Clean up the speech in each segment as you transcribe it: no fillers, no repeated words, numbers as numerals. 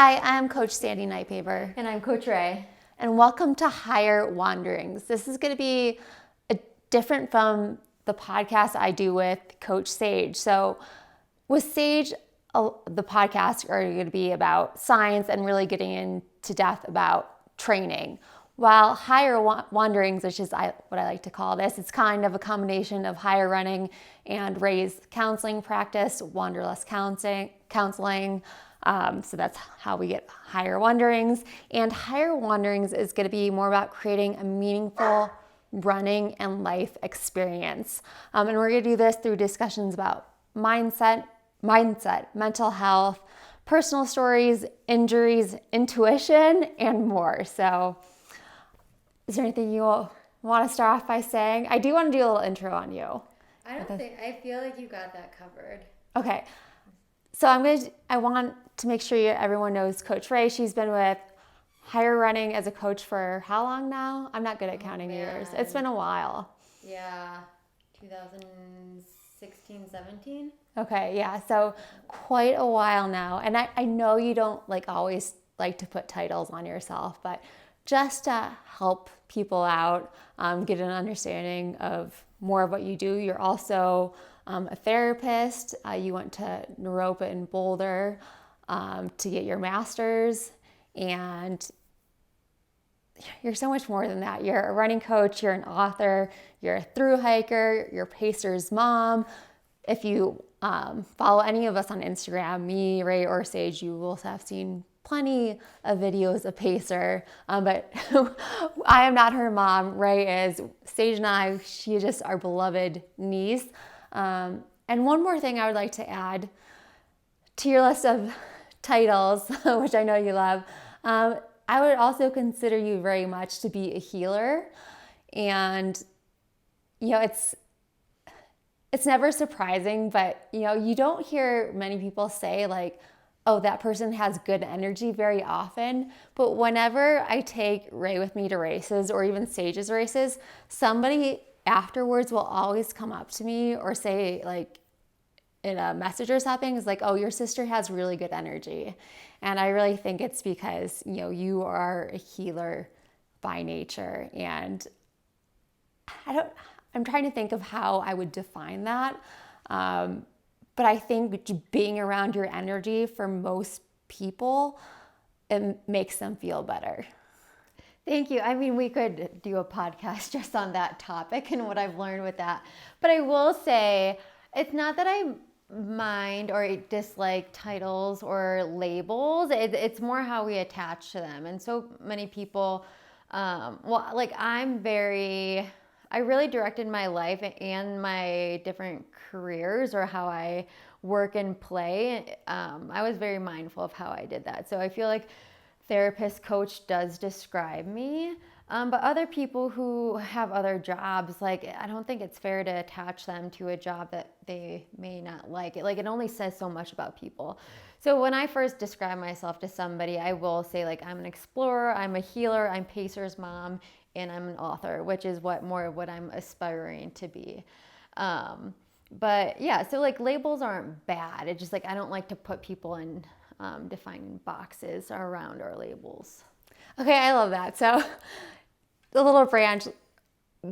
Hi, I'm Coach Sandi Nypaver. And I'm Coach Ray. And welcome to Higher Wanderings. This is going to be different from the podcast I do with Coach Sage. So with Sage, the podcasts are going to be about science and really getting into depth about training. While Higher Wanderings, which is what I like to call this, it's kind of a combination of higher running and Ray's counseling practice, Wanderlust counseling. So that's how we get Higher Wanderings. And Higher Wanderings is going to be more about creating a meaningful running and life experience. And we're going to do this through discussions about mindset, mental health, personal stories, injuries, intuition, and more. So is there anything you want to start off by saying? I do want to do a little intro on you. I feel like you got that covered. Okay. So I want to make sure everyone knows Coach Ray. She's been with Higher Running as a coach for how long now? I'm not good at counting years. It's been a while. Yeah, 2016, 17. Okay, yeah, so quite a while now. And I know you don't always like to put titles on yourself, but just to help people out, get an understanding of more of what you do. You're also a therapist. You went to Naropa in Boulder to get your master's, and you're so much more than that. You're a running coach, you're an author, you're a thru hiker, you're Pacer's mom. If you follow any of us on Instagram, me, Ray, or Sage, you will have seen plenty of videos of Pacer, but I am not her mom. Ray is. Sage and I, she is just our beloved niece. And one more thing I would like to add to your list of titles, which I know you love, I would also consider you very much to be a healer. And, it's never surprising, but, you don't hear many people say oh, that person has good energy very often. But whenever I take Ray with me to races or even Sage's races, somebody afterwards will always come up to me or say in a message or something, is oh, your sister has really good energy. And I really think it's because, you are a healer by nature. And I'm trying to think of how I would define that. But I think being around your energy for most people, it makes them feel better. Thank you. I mean, we could do a podcast just on that topic and what I've learned with that. But I will say, it's not that I mind or dislike titles or labels. It's more how we attach to them. And so many people, I really directed my life and my different careers or how I work and play. I was very mindful of how I did that. So I feel like therapist, coach does describe me. But other people who have other jobs, I don't think it's fair to attach them to a job that they may not like. It only says so much about people. So when I first describe myself to somebody, I will say I'm an explorer, I'm a healer, I'm Pacer's mom, and I'm an author, which is what I'm aspiring to be. But yeah, so labels aren't bad. It's just I don't like to put people in defining boxes around our labels. Okay, I love that. So the little branch,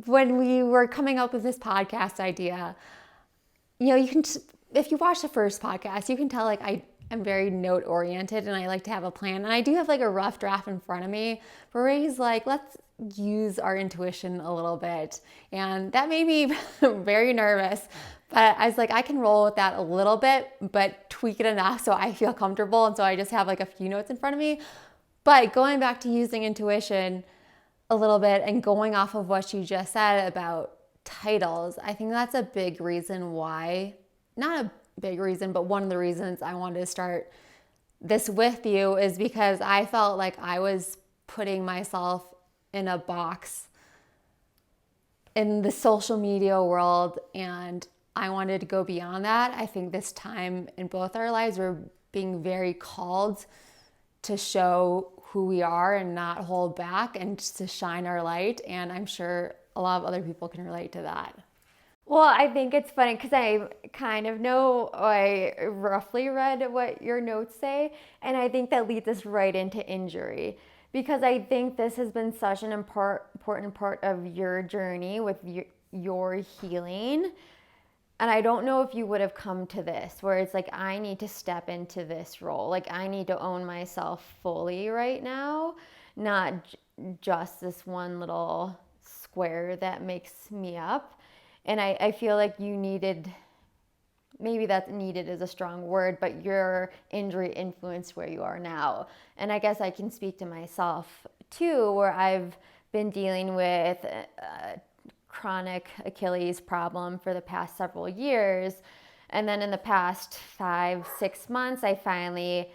when we were coming up with this podcast idea, you can, if you watch the first podcast, you can tell I'm very note oriented and I like to have a plan. And I do have a rough draft in front of me, but Ray's let's use our intuition a little bit. And that made me very nervous, but I was I can roll with that a little bit, but tweak it enough so I feel comfortable. And so I just have a few notes in front of me. But going back to using intuition a little bit and going off of what you just said about titles, I think that's a big reason why, not a big reason, but one of the reasons I wanted to start this with you is because I felt I was putting myself in a box in the social media world, and I wanted to go beyond that. I think this time in both our lives, we're being very called to show who we are and not hold back and just to shine our light. And I'm sure a lot of other people can relate to that. Well, I think it's funny because I kind of know, I roughly read what your notes say, and I think that leads us right into injury because I think this has been such an important part of your journey with your healing. And I don't know if you would have come to this where it's like, I need to step into this role. Like, I need to own myself fully right now, not just this one little square that makes me up. And I feel like you needed, maybe that needed is a strong word, but your injury influenced where you are now. And I guess I can speak to myself too, where I've been dealing with chronic Achilles problem for the past several years. And then in the past 5-6 months, I finally,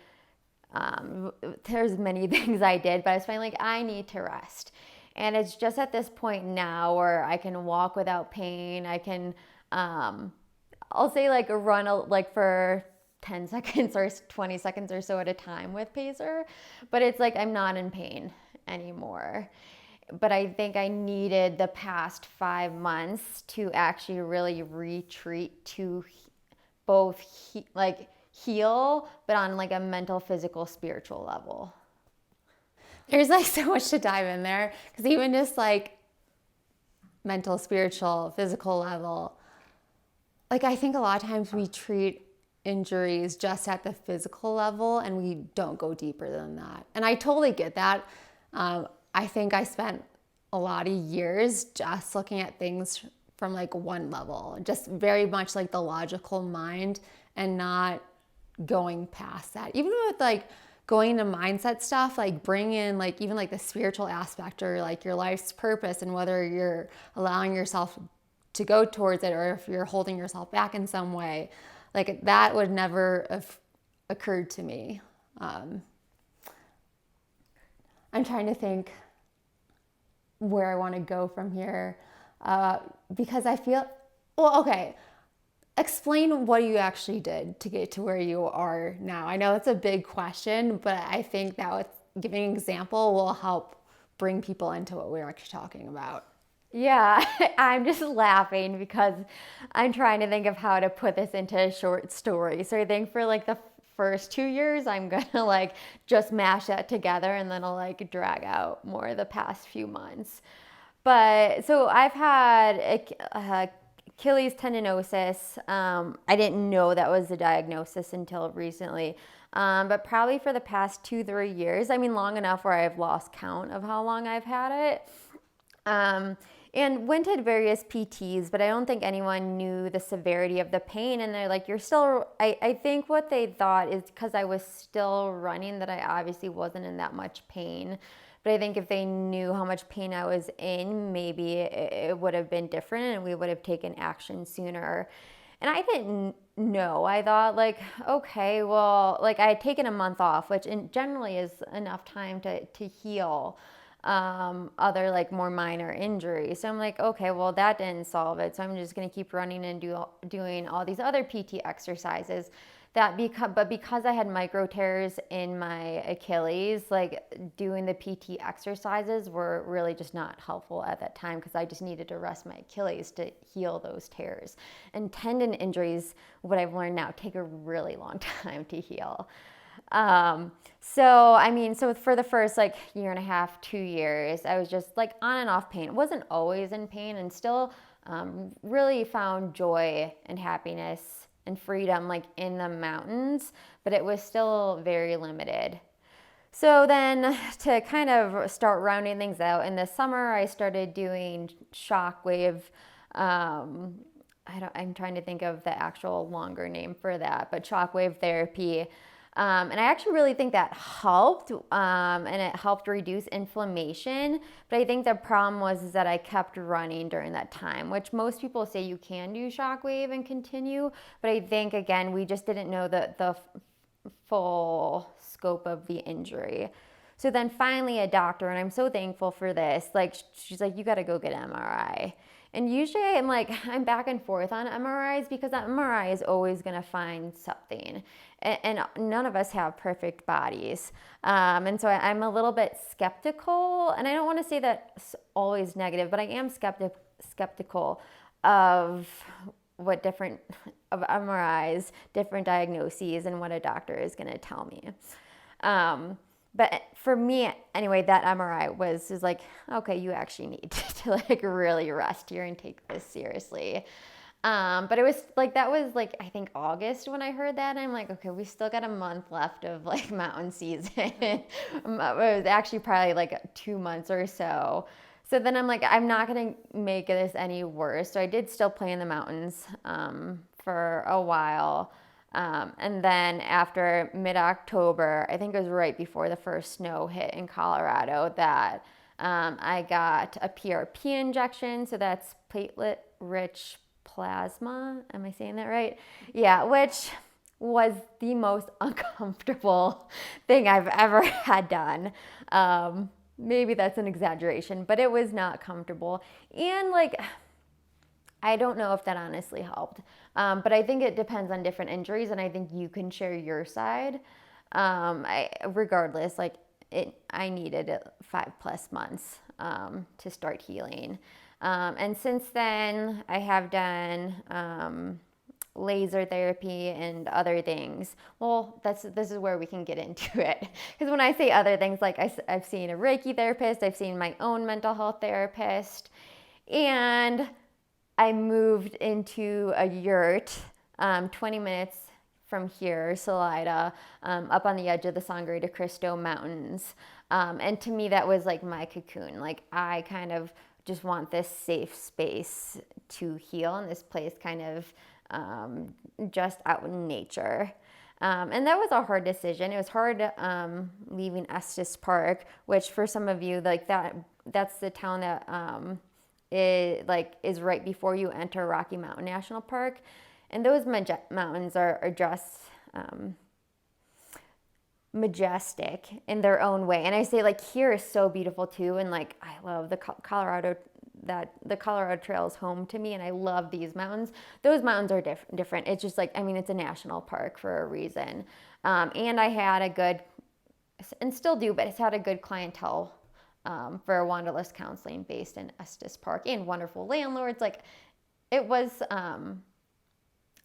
there's many things I did, but I was finally like, I need to rest. And it's just at this point now where I can walk without pain. I can, I'll say like run like for 10 seconds or 20 seconds or so at a time with Pacer, but it's like I'm not in pain anymore. But I think I needed the past 5 months to actually really retreat to both like heal, but on like a mental, physical, spiritual level. There's like so much to dive in there because even just like mental, spiritual, physical level, like I think a lot of times we treat injuries just at the physical level and we don't go deeper than that. And I totally get that. I think I spent a lot of years just looking at things from like one level, just very much like the logical mind and not going past that. Even with like going into mindset stuff, like bring in like even like the spiritual aspect or like your life's purpose and whether you're allowing yourself to go towards it or if you're holding yourself back in some way, like that would never have occurred to me. I'm trying to think where I want to go from here because I feel, well, okay, explain what you actually did to get to where you are now. I know it's a big question, but I think that with giving an example will help bring people into what we're actually talking about. Yeah, I'm just laughing because I'm trying to think of how to put this into a short story. So I think for like the first 2 years, I'm gonna like just mash that together and then I'll like drag out more the past few months. But so I've had Achilles tendinosis. I didn't know that was a diagnosis until recently. But probably for the past 2-3 years, I mean, long enough where I've lost count of how long I've had it. And went to various PTs, but I don't think anyone knew the severity of the pain. And they're like, you're still, I think what they thought is because I was still running that I obviously wasn't in that much pain. But I think if they knew how much pain I was in, maybe it would have been different and we would have taken action sooner. And I didn't know. I thought like, okay, well, like I had taken a month off, which generally is enough time to heal other like more minor injuries. So I'm like, okay, well that didn't solve it. So I'm just going to keep running and doing all these other PT exercises but because I had micro tears in my Achilles, like doing the PT exercises were really just not helpful at that time because I just needed to rest my Achilles to heal those tears. And tendon injuries, what I've learned now, take a really long time to heal. So for the first like year and a half, 2 years, I was just like on and off pain. It wasn't always in pain and still really found joy and happiness and freedom like in the mountains, but it was still very limited. So then to kind of start rounding things out, in the summer I started doing shockwave. I'm trying to think of the actual longer name for that, but shockwave therapy. And I actually really think that helped, and it helped reduce inflammation. But I think the problem was that I kept running during that time, which most people say you can do shockwave and continue. But I think, again, we just didn't know the full scope of the injury. So then finally a doctor, and I'm so thankful for this, like she's like, you got to go get an MRI. And usually I'm back and forth on MRIs because that MRI is always going to find something. And none of us have perfect bodies. And so I'm a little bit skeptical. And I don't want to say that's always negative, but I am skeptical of what different of MRIs, different diagnoses, and what a doctor is going to tell me. But for me, anyway, that MRI was like, okay, you actually need to like really rest here and take this seriously. But it was like, that was like, I think August when I heard that. And I'm like, okay, we still got a month left of like mountain season. It was actually probably like 2 months or so. So then I'm like, I'm not going to make this any worse. So I did still play in the mountains for a while. And then after mid-October, I think it was right before the first snow hit in Colorado, that I got a PRP injection. So that's platelet-rich plasma. Am I saying that right? Yeah, which was the most uncomfortable thing I've ever had done. Maybe that's an exaggeration, but it was not comfortable. And like, I don't know if that honestly helped. But I think it depends on different injuries, and I think you can share your side. Regardless, like I needed 5+ months to start healing. And since then, I have done laser therapy and other things. Well, this is where we can get into it. Because when I say other things, like I've seen a Reiki therapist, I've seen my own mental health therapist, and I moved into a yurt 20 minutes from here, Salida, up on the edge of the Sangre de Cristo Mountains. And to me, that was like my cocoon. Like I kind of just want this safe space to heal, and this place kind of just out in nature. And that was a hard decision. It was hard leaving Estes Park, which for some of you, like that's the town that is right before you enter Rocky Mountain National Park. And those mountains are just majestic in their own way. And I say like here is so beautiful too. And like I love the Colorado Trail is home to me, and I love these mountains. Those mountains are different. It's just like, I mean, it's a national park for a reason. And I had a good, and still do, but it's had a good clientele for wanderlust counseling based in Estes Park, and wonderful landlords. Like it was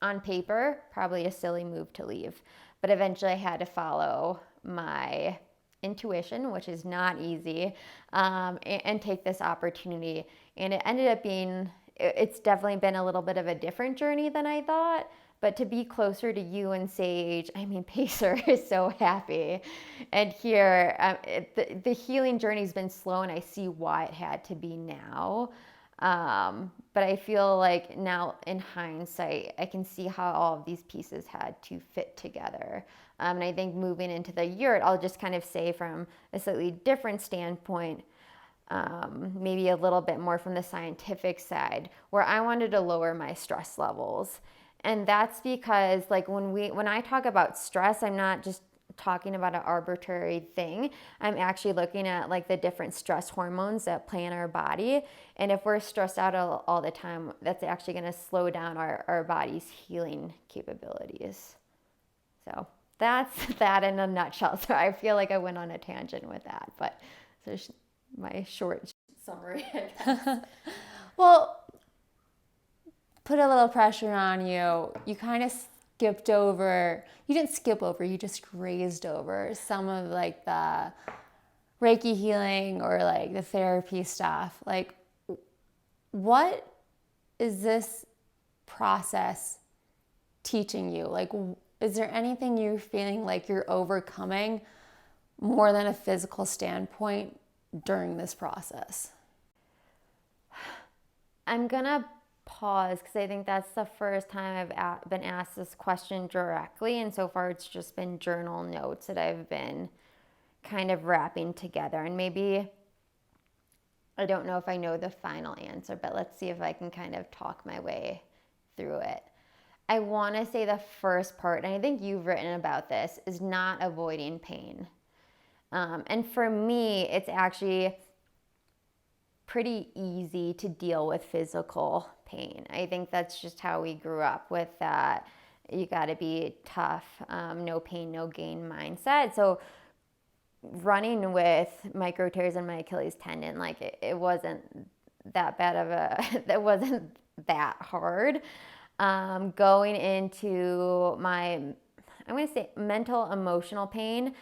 on paper probably a silly move to leave, but eventually I had to follow my intuition, which is not easy, and take this opportunity. And it ended up being, it's definitely been a little bit of a different journey than I thought. But to be closer to you and Sage, I mean, Pacer is so happy. And here, the healing journey's been slow, and I see why it had to be now. But I feel like now in hindsight, I can see how all of these pieces had to fit together. And I think moving into the yurt, I'll just kind of say from a slightly different standpoint, maybe a little bit more from the scientific side, where I wanted to lower my stress levels. And that's because like when I talk about stress, I'm not just talking about an arbitrary thing. I'm actually looking at like the different stress hormones that play in our body. And if we're stressed out all the time, that's actually going to slow down our body's healing capabilities. So that's that in a nutshell. So I feel like I went on a tangent with that, but so my short summary, I guess. Well, put a little pressure on you. You kind of skipped over, you didn't skip over, you just grazed over some of like the Reiki healing or like the therapy stuff. Like, what is this process teaching you? Like, is there anything you're feeling like you're overcoming more than a physical standpoint during this process? I'm gonna pause because I think that's the first time I've been asked this question directly, and so far it's just been journal notes that I've been kind of wrapping together. And maybe I don't know if I know the final answer, but let's see if I can kind of talk my way through it. I want to say the first part, and I think you've written about this, is not avoiding pain. And for me, it's actually pretty easy to deal with physical pain. I think that's just how we grew up with that. You got to be tough, no pain, no gain mindset. So running with micro tears in my Achilles tendon, like it wasn't that bad of that wasn't that hard. Going into my, I'm going to say mental, emotional pain,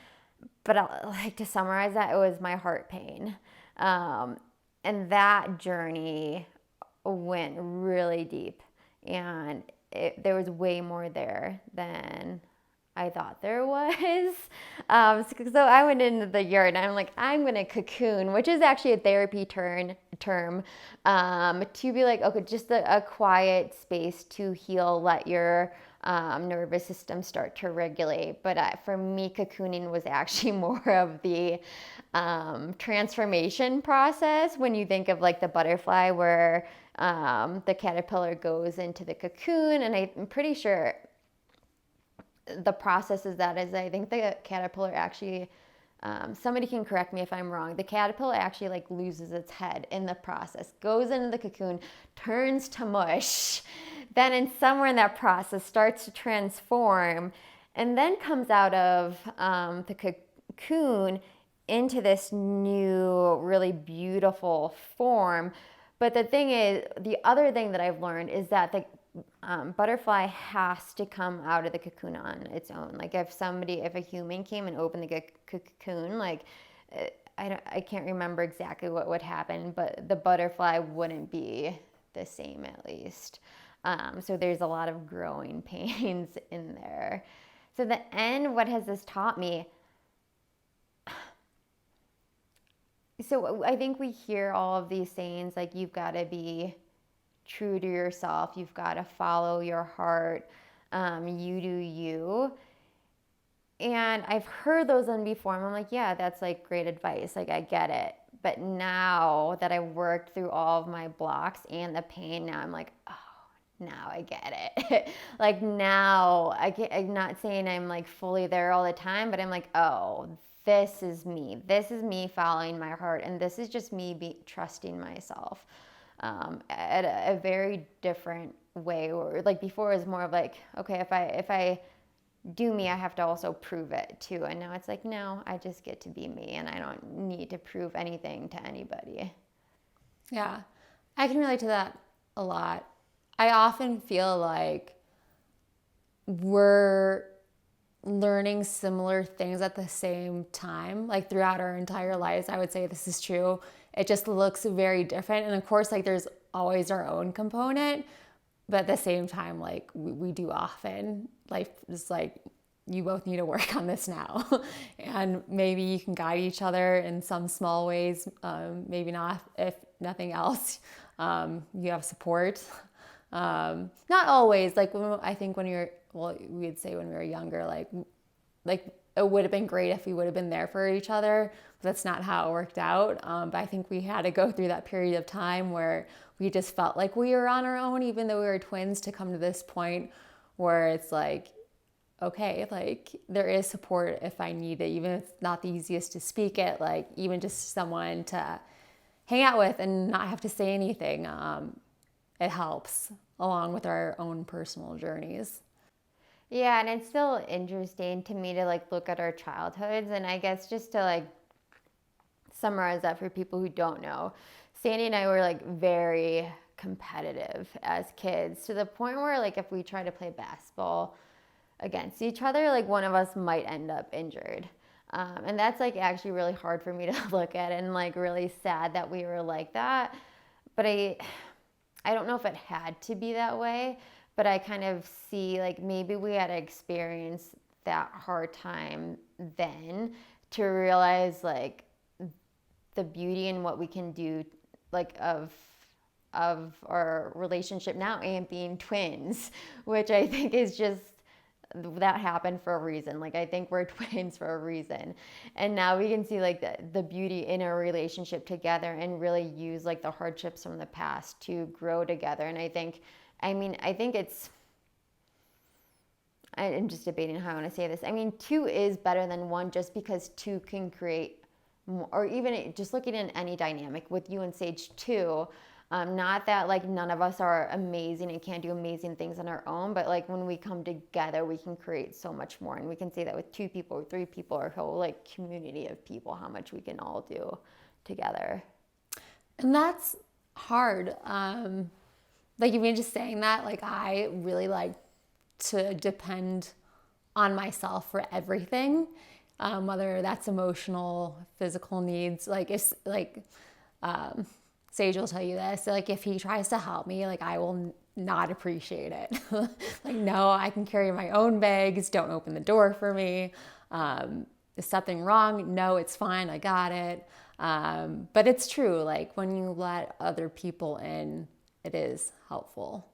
but I like to summarize that, it was my heart pain. And that journey went really deep, and there was way more there than I thought there was. So I went into the yurt and I'm like, I'm going to cocoon, which is actually a therapy term, to be like, okay, just a quiet space to heal, let your nervous system start to regulate. But for me, cocooning was actually more of the transformation process. When you think of like the butterfly, where the caterpillar goes into the cocoon, and I'm pretty sure the process is I think the caterpillar actually, somebody can correct me if I'm wrong, the caterpillar actually like loses its head in the process, goes into the cocoon, turns to mush, then in somewhere in that process starts to transform, and then comes out of the cocoon into this new really beautiful form. But the thing is, the other thing that I've learned is that the butterfly has to come out of the cocoon on its own. Like if a human came and opened the cocoon, like I can't remember exactly what would happen, but the butterfly wouldn't be the same, at least. So there's a lot of growing pains in there. So the end, what has this taught me? So I think we hear all of these sayings like, you've got to be true to yourself, you've got to follow your heart, you do you. And I've heard those in before, and I'm like, yeah, that's like great advice, like I get it. But now that I've worked through all of my blocks and the pain, now I'm like, oh, now I get it. Like now I'm not saying I'm like fully there all the time, but I'm like, oh, this is me following my heart, and this is just me trusting myself. At a very different way. Or like before, it was more of like, okay, if I do me, I have to also prove it too. And now it's like, no, I just get to be me, and I don't need to prove anything to anybody. Yeah, I can relate to that a lot. I often feel like we're learning similar things at the same time, like throughout our entire lives. I would say this is true. It just looks very different. And of course, like there's always our own component, but at the same time, like we do often, life is like, you both need to work on this now. And maybe you can guide each other in some small ways. Maybe not, if nothing else, you have support. Not always, like I think we'd say when we were younger, like it would have been great if we would have been there for each other. But that's not how it worked out. But I think we had to go through that period of time where we just felt like we were on our own, even though we were twins, to come to this point where it's like, okay, like there is support if I need it, even if it's not the easiest to speak it, like even just someone to hang out with and not have to say anything. It helps along with our own personal journeys. Yeah, and it's still interesting to me to like look at our childhoods, and I guess just to like summarize that for people who don't know, Sandi and I were like very competitive as kids, to the point where like if we try to play basketball against each other, like one of us might end up injured. And that's like actually really hard for me to look at, and like really sad that we were like that. But I don't know if it had to be that way, but I kind of see like maybe we had to experience that hard time then to realize like the beauty in what we can do, like of our relationship now, and being twins, which I think is just, that happened for a reason. Like I think we're twins for a reason, and now we can see like the beauty in our relationship together, and really use like the hardships from the past to grow together. And I think it's, I'm just debating how I want to say this. I mean, two is better than one, just because two can create more, or even just looking in any dynamic with you and Sage too. Not that like none of us are amazing and can't do amazing things on our own, but like when we come together, we can create so much more. And we can say that with 2 people or 3 people, or a whole like community of people, how much we can all do together. And that's hard. Like even just saying that, like I really like to depend on myself for everything, whether that's emotional, physical needs. Like it's like Sage will tell you this. Like if he tries to help me, like I will not appreciate it. Like no, I can carry my own bags. Don't open the door for me. Is something wrong? No, it's fine. I got it. But it's true. Like when you let other people in, it is helpful.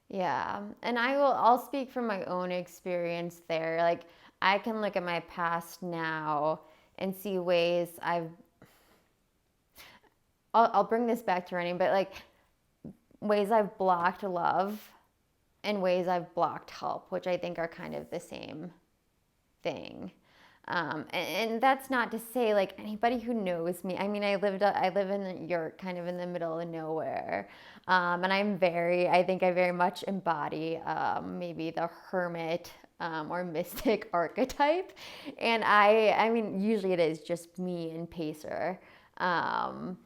Yeah, and I'll speak from my own experience there. Like I can look at my past now and see ways I'll bring this back to running, but like ways I've blocked love and ways I've blocked help, which I think are kind of the same thing. And that's not to say like anybody who knows me. I mean, I live in New York, kind of in the middle of nowhere, and I think I very much embody maybe the hermit or mystic archetype. And I mean, usually it is just me and Pacer. I've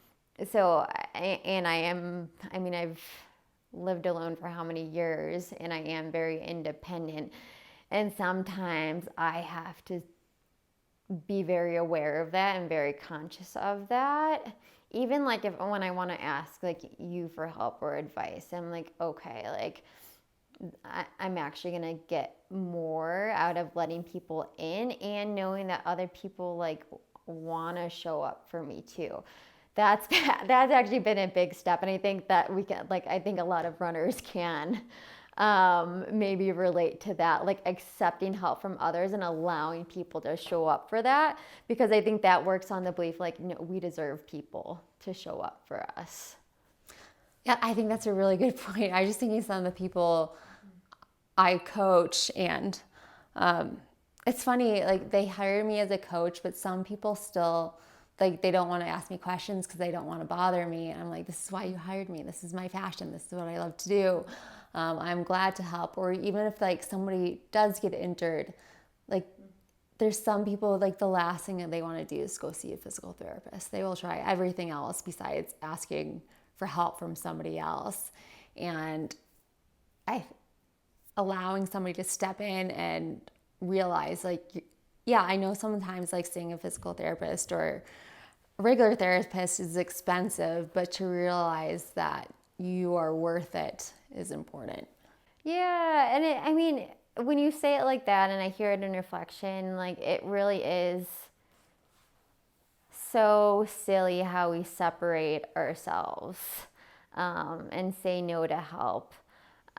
lived alone for how many years, and I am very independent. And sometimes I have to be very aware of that and very conscious of that. Even like when I want to ask like you for help or advice, I'm like, okay, like I'm actually going to get more out of letting people in and knowing that other people like want to show up for me too. That's actually been a big step, and I think that I think a lot of runners can maybe relate to that, like accepting help from others and allowing people to show up for that, because I think that works on the belief like, we deserve people to show up for us. Yeah, I think that's a really good point. I was just thinking some of the people I coach, and it's funny, like they hired me as a coach, but some people still like they don't want to ask me questions because they don't want to bother me. And I'm like, this is why you hired me. This is my passion. This is what I love to do. I'm glad to help. Or even if like somebody does get injured, like there's some people like the last thing that they want to do is go see a physical therapist. They will try everything else besides asking for help from somebody else. And allowing somebody to step in and realize like, yeah, I know sometimes like seeing a physical therapist or a regular therapist is expensive, but to realize that you are worth it is important. Yeah, and I mean, when you say it like that and I hear it in reflection, like it really is so silly how we separate ourselves and say no to help.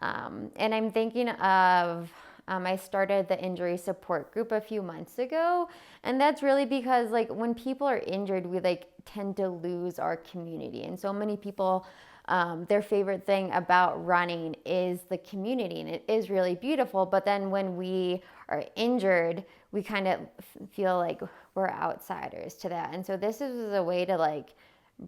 And I'm thinking of, I started the injury support group a few months ago, and that's really because like when people are injured, we like tend to lose our community. And so many people, their favorite thing about running is the community, and it is really beautiful. But then when we are injured, we kind of feel like we're outsiders to that. And so this is a way to like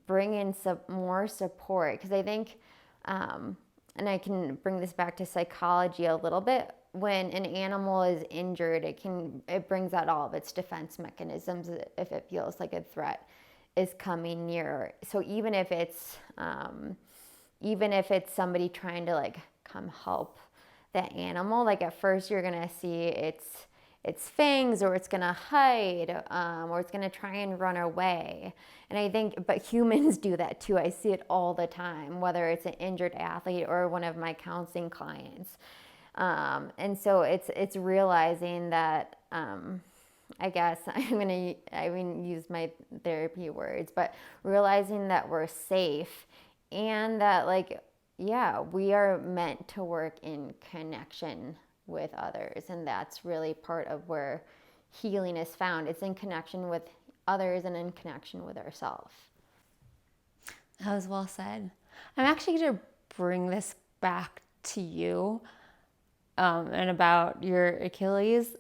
bring in some more support, because I think, and I can bring this back to psychology a little bit. When an animal is injured, it brings out all of its defense mechanisms if it feels like a threat is coming near. So even if it's somebody trying to like come help that animal, like at first you're gonna see its fangs, or it's gonna hide, or it's gonna try and run away. And I think, but humans do that too. I see it all the time, whether it's an injured athlete or one of my counseling clients. And so it's realizing that, I guess I use my therapy words, but realizing that we're safe and that like, yeah, we are meant to work in connection with others. And that's really part of where healing is found. It's in connection with others and in connection with ourselves. That was well said. I'm actually going to bring this back to you. And about your Achilles,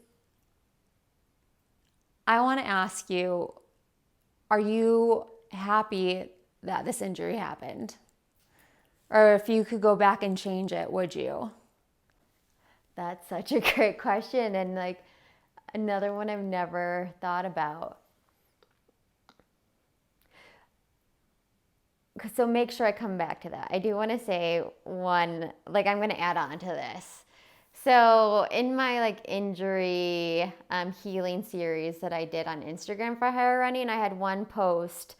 I want to ask you, are you happy that this injury happened? Or if you could go back and change it, would you? That's such a great question, and like another one I've never thought about. so make sure I come back to that. I do want to say one, like I'm going to add on to this. So in my like injury healing series that I did on Instagram for Higher Running, I had one post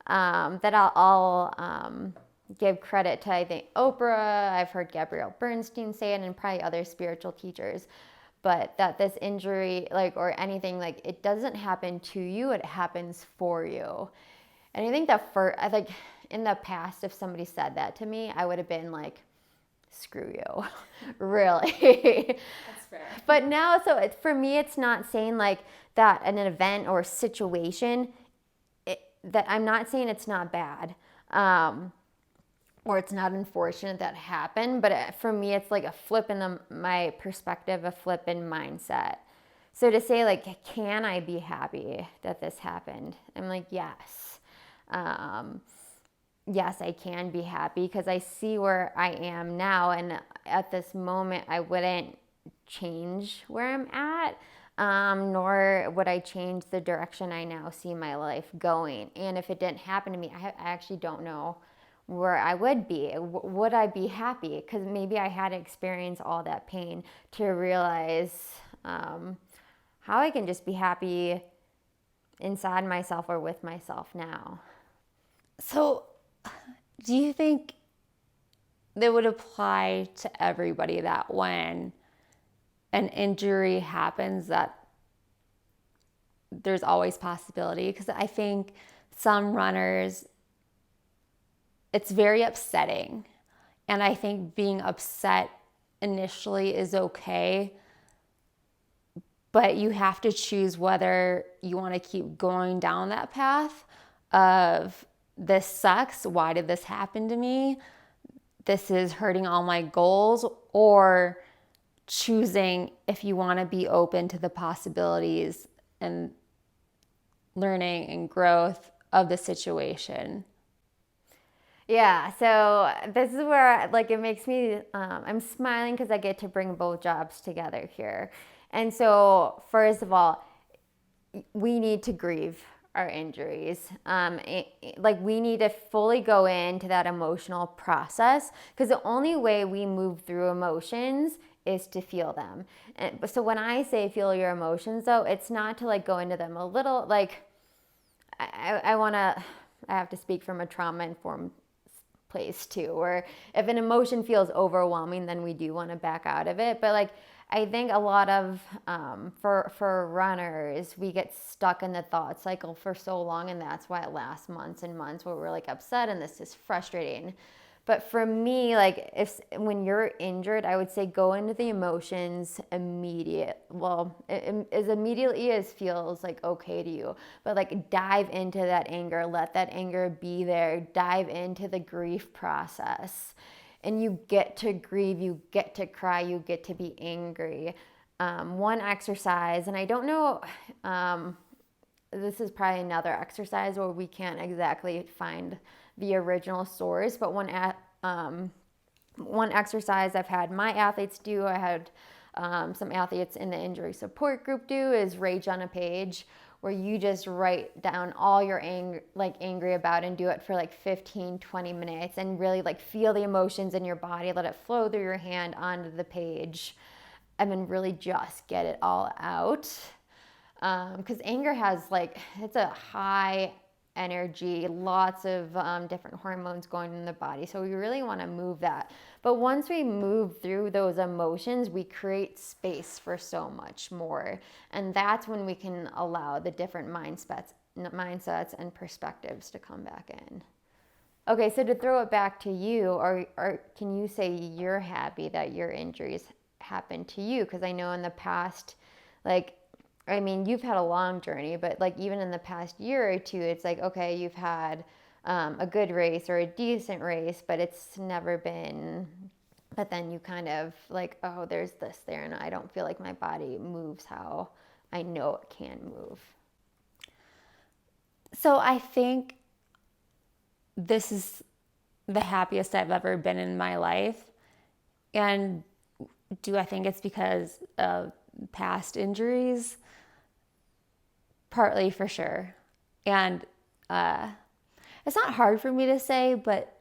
that I'll give credit to, I think, Oprah. I've heard Gabrielle Bernstein say it, and probably other spiritual teachers. But that this injury, like, or anything, like, it doesn't happen to you, it happens for you. And I think I think in the past, if somebody said that to me, I would have been like, screw you, really. That's fair. But now, so for me, it's not saying like that an event or situation, that I'm not saying it's not bad, or it's not unfortunate that happened, but for me, it's like a flip in my perspective, a flip in mindset. So to say like, can I be happy that this happened? I'm like, yes. Yes, I can be happy because I see where I am now. And at this moment, I wouldn't change where I'm at, nor would I change the direction I now see my life going. And if it didn't happen to me, I actually don't know where I would be. Would I be happy? Because maybe I had to experience all that pain to realize how I can just be happy inside myself or with myself now. So, do you think that would apply to everybody that when an injury happens that there's always possibility? Because I think some runners, it's very upsetting. And I think being upset initially is okay, but you have to choose whether you want to keep going down that path of, this sucks, why did this happen to me? This is hurting all my goals, or choosing if you want to be open to the possibilities and learning and growth of the situation. Yeah, so this is where like it makes me, I'm smiling because I get to bring both jobs together here. And so first of all, we need to grieve our injuries. Like we need to fully go into that emotional process, because the only way we move through emotions is to feel them. And so when I say feel your emotions, though, it's not to like go into them a little, like I have to speak from a trauma-informed place too, where if an emotion feels overwhelming, then we do want to back out of it. But like, I think a lot of, for runners, we get stuck in the thought cycle for so long, and that's why it lasts months and months where we're like upset and this is frustrating. But for me, like when you're injured, I would say go into the emotions as immediately as feels like okay to you. But like dive into that anger, let that anger be there, dive into the grief process. And you get to grieve, you get to cry, you get to be angry. One exercise, and I don't know, this is probably another exercise where we can't exactly find the original source, but one exercise I've had my athletes do, I had some athletes in the injury support group do, is rage on a page, where you just write down all your angry about, and do it for like 15-20 minutes and really like feel the emotions in your body, let it flow through your hand onto the page, and then really just get it all out. Because anger has it's a high energy, lots of different hormones going in the body. So we really want to move that. But once we move through those emotions, we create space for so much more. And that's when we can allow the different mindsets and perspectives to come back in. Okay, so to throw it back to you, or can you say you're happy that your injuries happened to you? Because I know in the past, you've had a long journey, but even in the past year or two, it's okay, you've had a good race or a decent race, but it's never been, but then you kind of oh, there's this there, and I don't feel like my body moves how I know it can move. So I think this is the happiest I've ever been in my life. And do I think it's because of past injuries? Partly, for sure. And it's not hard for me to say, but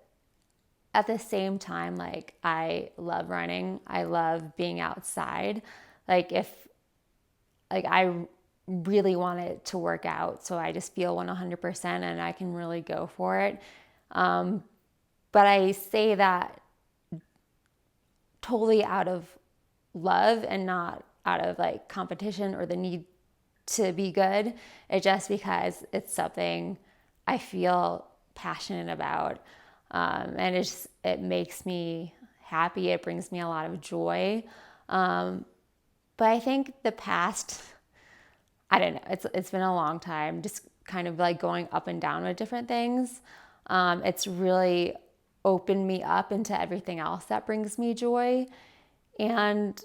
at the same time, like, I love running. I love being outside. Like, I really want it to work out, so I just feel 100% and I can really go for it. But I say that totally out of love and not out of like competition or the need to be good. It's just because it's something I feel passionate about. And it makes me happy. It brings me a lot of joy. But I think the past, I don't know, it's been a long time, just kind of like going up and down with different things. It's really opened me up into everything else that brings me joy. And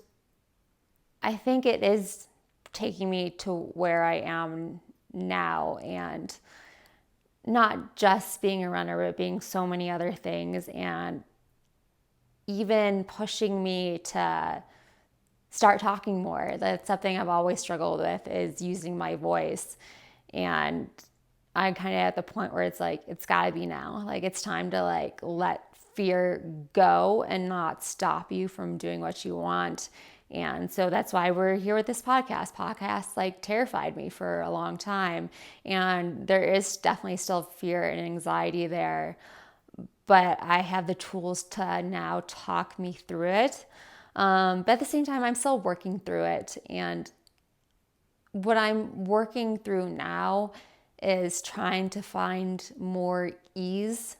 I think it is taking me to where I am now, and not just being a runner, but being so many other things, and even pushing me to start talking more. That's something I've always struggled with, is using my voice. And I'm kind of at the point where it's like, it's gotta be now. Like, it's time to like let fear go and not stop you from doing what you want. And so that's why we're here with this podcast. Podcasts like terrified me for a long time. And there is definitely still fear and anxiety there. But I have the tools to now talk me through it. But at the same time, I'm still working through it. And what I'm working through now is trying to find more ease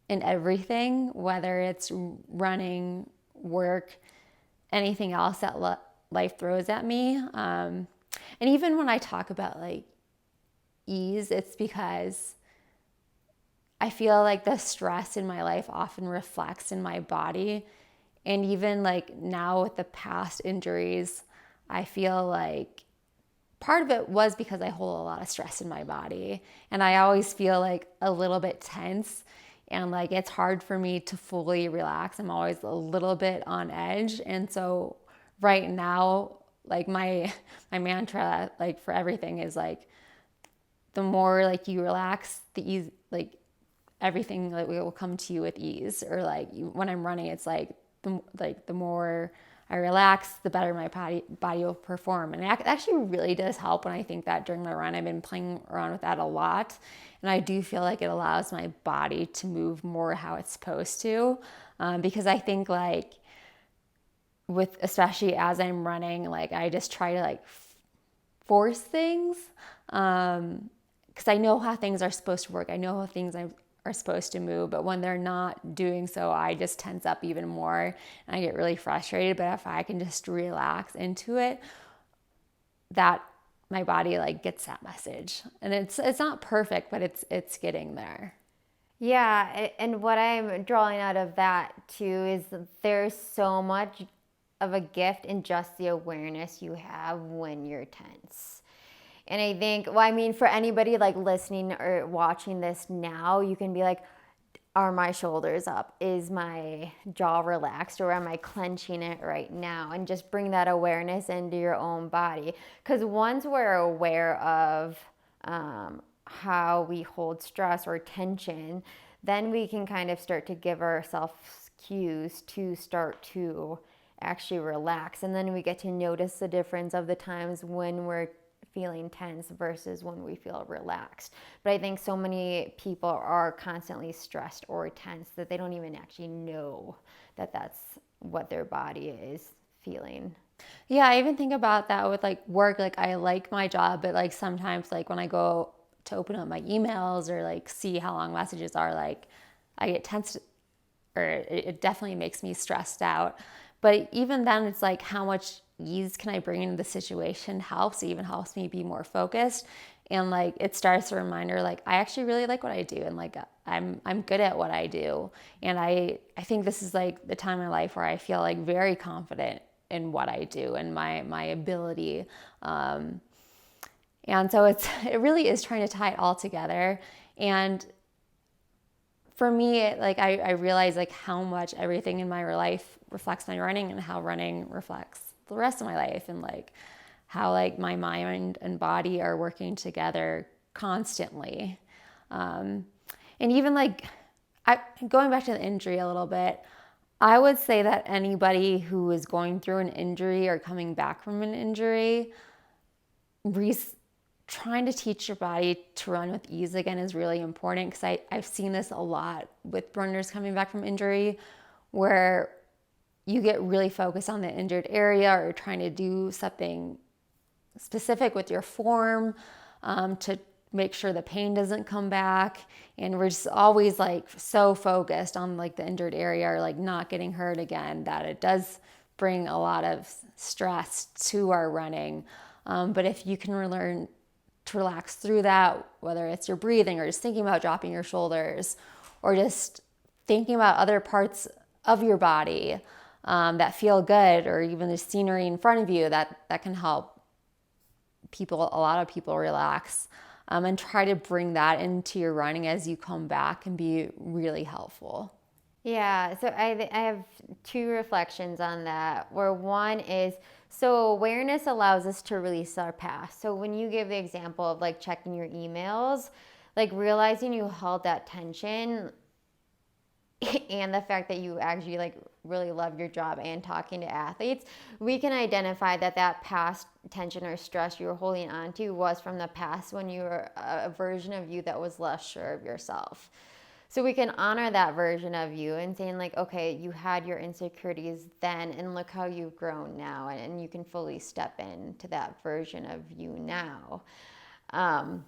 in everything, whether it's running, work, anything else that life throws at me. And even when I talk about like ease, it's because I feel like the stress in my life often reflects in my body. And even like now with the past injuries, I feel like part of it was because I hold a lot of stress in my body. And I always feel like a little bit tense. And like it's hard for me to fully relax. I'm always a little bit on edge. And so right now, like my mantra like for everything is like, the more like you relax, the ease, like everything like will come to you with ease. Or like when I'm running, it's like the more I relax, the better my body will perform. And it actually really does help when I think that during my run. I've been playing around with that a lot. And I do feel like it allows my body to move more how it's supposed to. Because I think like especially as I'm running, like I just try to like force things. Because I know how things are supposed to work. I know how things are supposed to move, but when they're not doing so, I just tense up even more and I get really frustrated. But if I can just relax into it, that my body like gets that message. And it's not perfect, but it's getting there. Yeah, and what I'm drawing out of that too is that there's so much of a gift in just the awareness you have when you're tense. And I think, well, I mean, for anybody like listening or watching this now, you can be like, are my shoulders up? Is my jaw relaxed, or am I clenching it right now? And just bring that awareness into your own body. Because once we're aware of how we hold stress or tension, then we can kind of start to give ourselves cues to start to actually relax. And then we get to notice the difference of the times when we're feeling tense versus when we feel relaxed. But I think so many people are constantly stressed or tense that they don't even actually know that that's what their body is feeling. Yeah, I even think about that with like work. Like I like my job, but like sometimes like when I go to open up my emails or like see how long messages are, like I get tense, or it definitely makes me stressed out. But even then, it's like how much ease can I bring into the situation helps. It even helps me be more focused. And like it starts a reminder, like I actually really like what I do, and like I'm good at what I do. And I think this is like the time in my life where I feel like very confident in what I do and my ability. And so it really is trying to tie it all together. And for me, like I realize like how much everything in my life reflects my running, and how running reflects the rest of my life, and like how like my mind and body are working together constantly. And And even like, going back to the injury a little bit, I would say that anybody who is going through an injury or coming back from an injury, trying to teach your body to run with ease again is really important, because I've seen this a lot with runners coming back from injury, where you get really focused on the injured area or trying to do something specific with your form to make sure the pain doesn't come back. And we're just always like so focused on like the injured area or like not getting hurt again, that it does bring a lot of stress to our running. But if you can learn to relax through that, whether it's your breathing or just thinking about dropping your shoulders or just thinking about other parts of your body that feel good, or even the scenery in front of you, that can help a lot of people relax, and try to bring that into your running as you come back, can be really helpful. Yeah, so I have two reflections on that, where one is, so awareness allows us to release our past. So when you give the example of like checking your emails, like realizing you held that tension and the fact that you actually like really love your job and talking to athletes, we can identify that past tension or stress you were holding on to was from the past, when you were a version of you that was less sure of yourself. So we can honor that version of you and saying like, okay, you had your insecurities then, and look how you've grown now, and you can fully step into that version of you now. And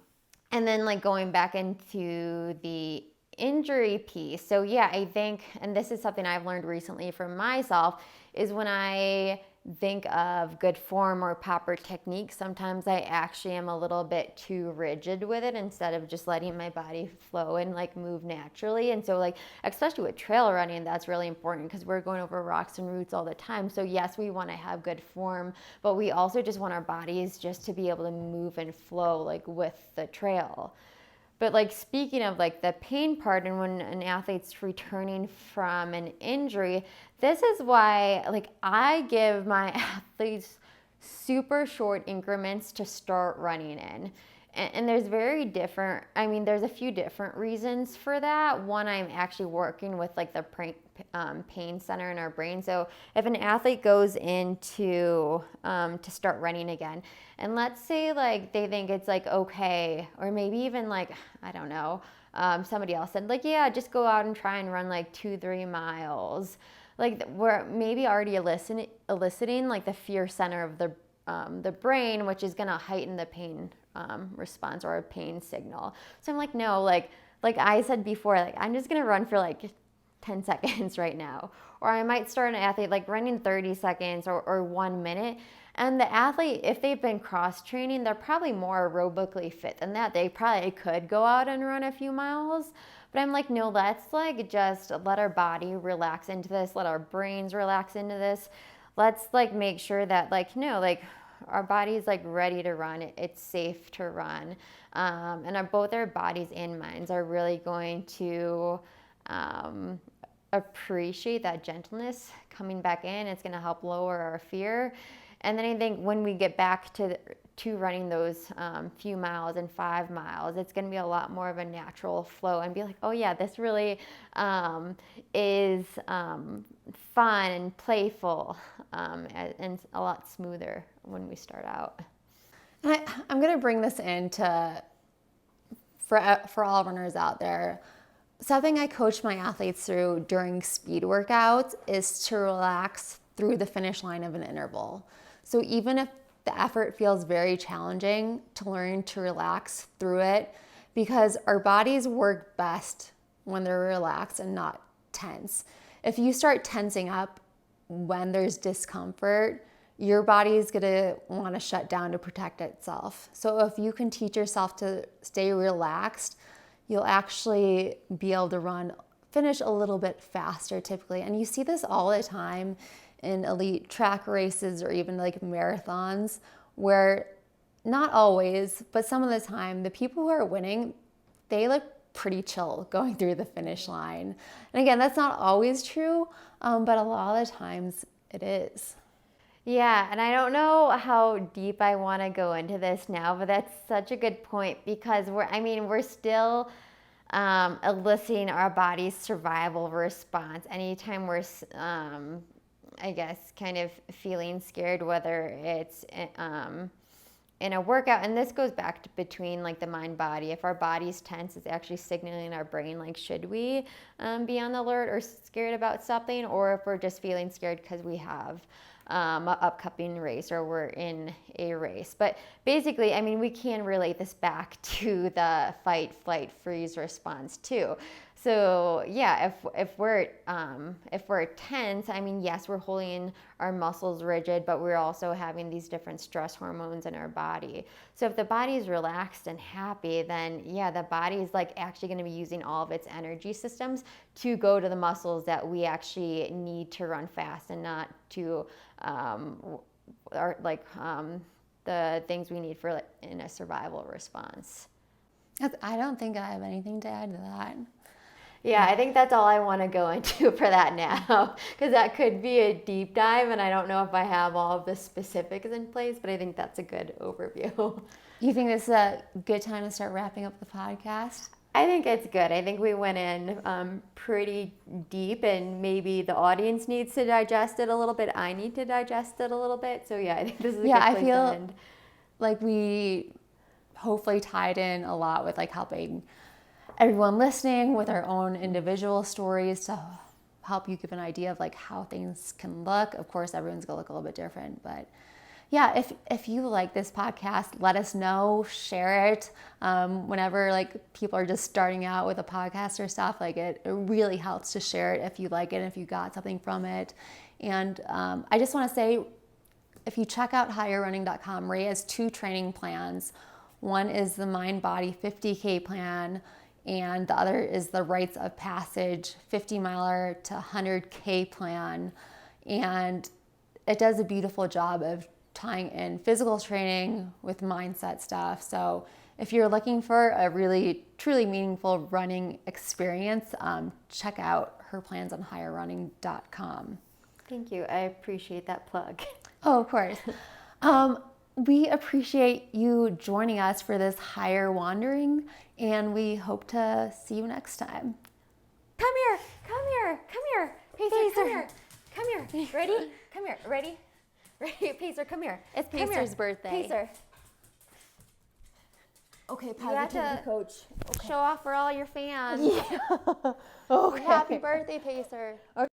then like going back into the injury piece. So yeah, I think, and this is something I've learned recently from myself, is when I think of good form or proper technique, sometimes I actually am a little bit too rigid with it instead of just letting my body flow and like move naturally. And so like, especially with trail running, that's really important, because we're going over rocks and roots all the time. So yes, we want to have good form, but we also just want our bodies just to be able to move and flow like with the trail. But like, speaking of like the pain part, and when an athlete's returning from an injury, this is why like I give my athletes super short increments to start running in. And there's there's a few different reasons for that. One, I'm actually working with like the pain center in our brain. So if an athlete goes into to start running again, and let's say like they think it's like okay, or maybe even like, I don't know, somebody else said like, yeah, just go out and try and run like 2-3 miles. Like we're maybe already eliciting like the fear center of the brain, which is going to heighten the pain response or a pain signal. So I'm like, no, like I said before, like I'm just going to run for like 10 seconds right now. Or I might start an athlete like running 30 seconds or 1 minute. And the athlete, if they've been cross training, they're probably more aerobically fit than that. They probably could go out and run a few miles. But I'm like, no, let's like just let our body relax into this. Let our brains relax into this. Let's like make sure that like, no, like our body's like ready to run. It's safe to run. And both our bodies and minds are really going to appreciate that gentleness coming back in. It's going to help lower our fear. And then I think when we get back to running those few miles and 5 miles, it's going to be a lot more of a natural flow and be like, oh yeah, this really is fun and playful and a lot smoother when we start out. And I'm going to bring this into for all runners out there. Something I coach my athletes through during speed workouts is to relax through the finish line of an interval. So even if the effort feels very challenging, to learn to relax through it, because our bodies work best when they're relaxed and not tense. If you start tensing up when there's discomfort, your body is going to want to shut down to protect itself. So if you can teach yourself to stay relaxed, you'll actually be able to finish a little bit faster typically. And you see this all the time in elite track races or even like marathons, where not always, but some of the time, the people who are winning, they look pretty chill going through the finish line. And again, that's not always true, but a lot of the times it is. Yeah, and I don't know how deep I want to go into this now, but that's such a good point, because we're still eliciting our body's survival response. Anytime we're, I guess, kind of feeling scared, whether it's in a workout, and this goes back to between like the mind body. If our body's tense, it's actually signaling our brain like, should we be on the alert or scared about something, or if we're just feeling scared because we have an upcoming race or we're in a race. But basically, I mean, we can relate this back to the fight, flight, freeze response too. So yeah, if we're tense, I mean, yes, we're holding our muscles rigid, but we're also having these different stress hormones in our body. So if the body is relaxed and happy, then yeah, the body is like actually going to be using all of its energy systems to go to the muscles that we actually need to run fast, and not to the things we need for in a survival response. I don't think I have anything to add to that. Yeah, I think that's all I want to go into for that now, because that could be a deep dive, and I don't know if I have all of the specifics in place, but I think that's a good overview. You think this is a good time to start wrapping up the podcast? I think it's good. I think we went in pretty deep, and maybe the audience needs to digest it a little bit. I need to digest it a little bit. So yeah, I think this is a good place to end. Like we hopefully tied in a lot with like helping everyone listening with our own individual stories to help you give an idea of like how things can look. Of course, everyone's gonna look a little bit different, but yeah, if you like this podcast, let us know, share it. Whenever like people are just starting out with a podcast or stuff, like it really helps to share it if you like it, if you got something from it. And I just want to say, if you check out higherrunning.com, Ray has 2 training plans. One is the Mind Body 50K plan, and the other is the Rites of Passage 50 miler to 100K plan. And it does a beautiful job of tying in physical training with mindset stuff. So if you're looking for a really, truly meaningful running experience, check out her plans on higherrunning.com. Thank you. I appreciate that plug. Oh, of course. We appreciate you joining us for this higher wandering, and we hope to see you next time. Come here. Pacer, come here. Come here. Ready? Come here. Ready? Pacer, come here. It's Pacer's birthday. Pacer. Okay, positivity coach. Okay. Show off for all your fans. Yeah. Okay. Happy birthday, Pacer. Okay.